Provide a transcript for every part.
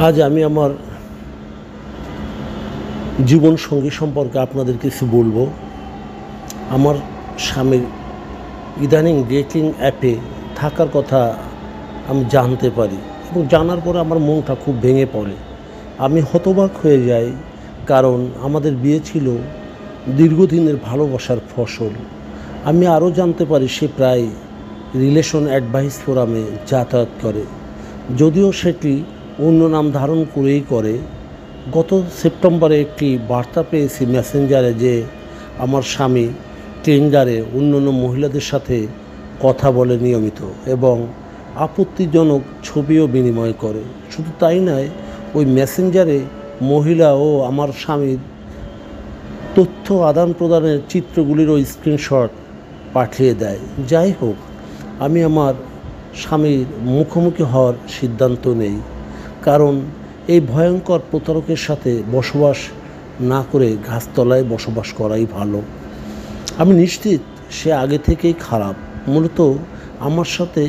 আজ আমি আমার জীবনসঙ্গী সম্পর্কে আপনাদের কিছু বলবো। আমার স্বামীর ইদানিং ডেটিং অ্যাপে থাকার কথা আমি জানতে পারি এবং জানার পরে আমার মনটা খুব ভেঙে পড়ে। আমি হতবাক হয়ে যাই, কারণ আমাদের বিয়ে ছিল দীর্ঘদিনের ভালোবাসার ফসল। আমি আরও জানতে পারি সে প্রায় রিলেশন অ্যাডভাইস ফোরামে যাতায়াত করে, যদিও সেটি অন্য নাম ধারণ করেই করে। গত সেপ্টেম্বরে একটি বার্তা পেয়েছি মেসেঞ্জারে যে আমার স্বামী টিন্ডারে অন্যান্য মহিলাদের সাথে কথা বলে নিয়মিত এবং আপত্তিজনক ছবিও বিনিময় করে। শুধু তাই নয়, ওই মেসেঞ্জারে মহিলা ও আমার স্বামীর তথ্য আদান প্রদানের চিত্রগুলিরও স্ক্রিনশট পাঠিয়ে দেয়। যাই হোক, আমি আমার স্বামীর মুখোমুখি হওয়ার সিদ্ধান্ত নেই, কারণ এই ভয়ঙ্কর প্রতারকের সাথে বসবাস না করে গাছতলায় বসবাস করাই ভালো। আমি নিশ্চিত সে আগে থেকেই খারাপ। মূলত আমার সাথে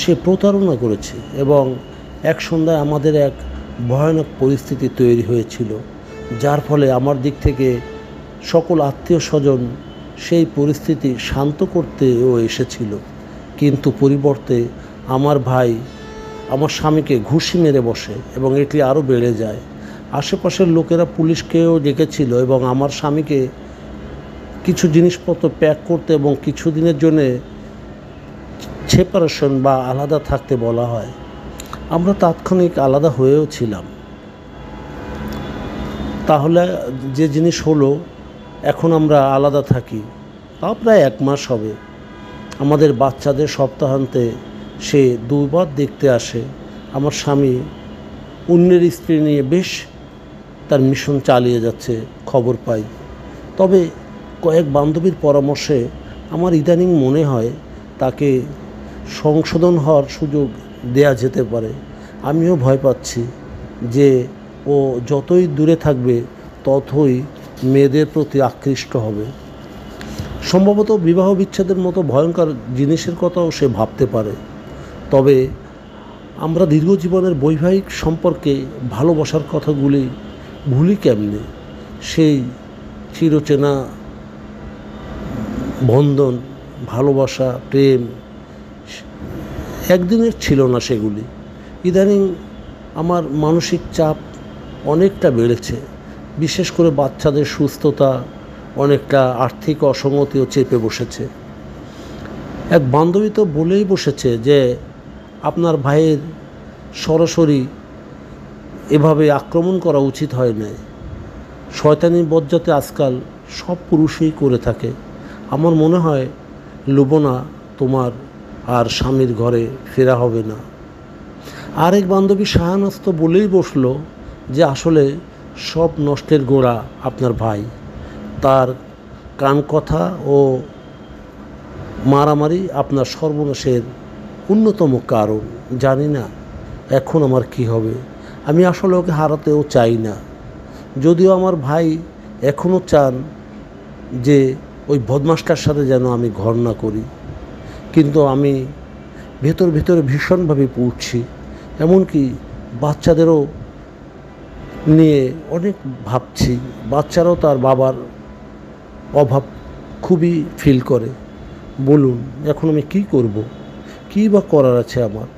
সে প্রতারণা করেছে এবং এক সন্ধ্যায় আমাদের এক ভয়ানক পরিস্থিতি তৈরি হয়েছিল, যার ফলে আমার দিক থেকে সকল আত্মীয় স্বজন সেই পরিস্থিতি শান্ত করতেও এসেছিল, কিন্তু পরিবর্তে আমার ভাই আমার স্বামীকে ঘুষি মেরে বসে এবং এটি আরও বেড়ে যায়। আশেপাশের লোকেরা পুলিশকেও ডেকেছিল এবং আমার স্বামীকে কিছু জিনিসপত্র প্যাক করতে এবং কিছু দিনের জন্যে সেপারেশন বা আলাদা থাকতে বলা হয়। আমরা তাৎক্ষণিক আলাদা হয়েও ছিলাম। তাহলে যে জিনিস হলো, এখন আমরা আলাদা থাকি, তাও প্রায় 1 মাস হবে। আমাদের বাচ্চাদের সপ্তাহান্তে সে 2 বার দেখতে আসে। আমার স্বামী অন্যের স্ত্রী নিয়ে বেশ তার মিশন চালিয়ে যাচ্ছে, খবর পাই। তবে কয়েক বান্ধবীর পরামর্শে আমার ইদানিং মনে হয় তাকে সংশোধন হওয়ার সুযোগ দেয়া যেতে পারে। আমিও ভয় পাচ্ছি যে ও যতই দূরে থাকবে ততই মেয়েদের প্রতি আকৃষ্ট হবে। সম্ভবত বিবাহ বিচ্ছেদের মতো ভয়ঙ্কর জিনিসের কথাও সে ভাবতে পারে। তবে আমরা দীর্ঘ জীবনের বৈবাহিক সম্পর্কে ভালোবাসার কথাগুলি ভুলি কেমনে? সেই চিরচেনা বন্ধন, ভালোবাসা, প্রেম একদিনের ছিল না সেগুলি। ইদানিং আমার মানসিক চাপ অনেকটা বেড়েছে, বিশেষ করে বাচ্চাদের সুস্থতা, অনেকটা আর্থিক অসঙ্গতিও চেপে বসেছে। এক বান্ধবী তো বলেই বসেছে যে আপনার ভাইয়ের সরাসরি এভাবে আক্রমণ করা উচিত হয় না। শয়তানি বজ্জাতে আজকাল সব পুরুষই করে থাকে। আমার মনে হয় লুবনা, তোমার আর স্বামীর ঘরে ফেরা হবে না। আরেক বান্ধবী শাহানাস্ত বলেই বসলো যে আসলে সব নষ্টের গোড়া আপনার ভাই। তার কান কথা ও মারামারি আপনার সর্বনাশের অন্যতম কারণ। জানি না এখন আমার কি হবে। আমি আসলে ওকে হারাতেও চাই না, যদিও আমার ভাই এখনও চান যে ওই বদমাসটার সাথে যেন আমি ঘর না করি। কিন্তু আমি ভেতরে ভীষণভাবে পুড়ছি। এমনকি বাচ্চাদেরও নিয়ে অনেক ভাবছি। বাচ্চারাও তার বাবার অভাব খুবই ফিল করে। বলুন এখন আমি কী করব? কী বা করার আছে আমার?